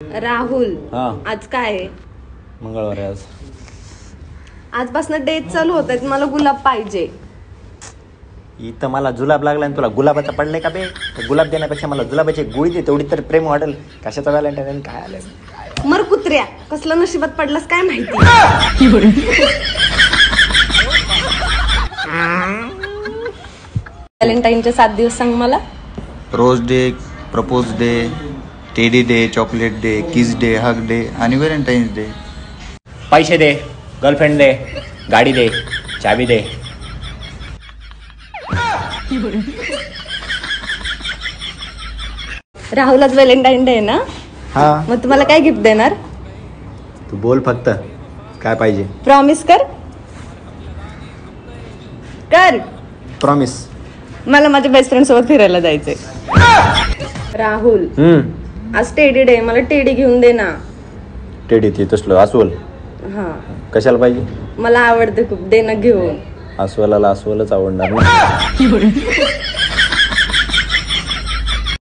राहुल, हा आज काय आहे? मंगळवार आहे आज. आजपासून डेट चालू होत आहेत. मला गुलाब पाहिजे. इथं मला जुलाब लागला आणि तुला गुलाबाचा पडलाय का बे? गुलाब देण्यापेक्षा मला जुलाबाची गोळी दे, तेवढी तर प्रेम वाटेल. कशाचा व्हॅलेंटाईन काय आलं? मर कुत्र्या, कसलं नशिबात पडलास काय माहिती. व्हॅलेंटाईनचे 7 दिवस सांग मला. Rose day, propose day, teddy day, chocolate day, kiss day, hug day आणि व्हॅलेंटाईन्स डे. पैसे दे, गर्लफ्रेंड दे, गाडी दे, चाबी दे. राहुल, आज व्हॅलेंटाईन डे ना, हा मग तुम्हाला काय गिफ्ट देणार? तू बोल फक्त काय पाहिजे. प्रॉमिस कर. कर. प्रॉमिस. मला माझ्या बेस्ट फ्रेंड सोबत फिरायला जायचंय. राहुल, आज टेडी डे, मला टेडी घेऊन दे ना. टेडी ती तसलं अस्वल हा, कशाला पाहिजे? मला आवडते खूप, दे ना घेऊन. अस्वलाला अस्वलच आवडणार ना.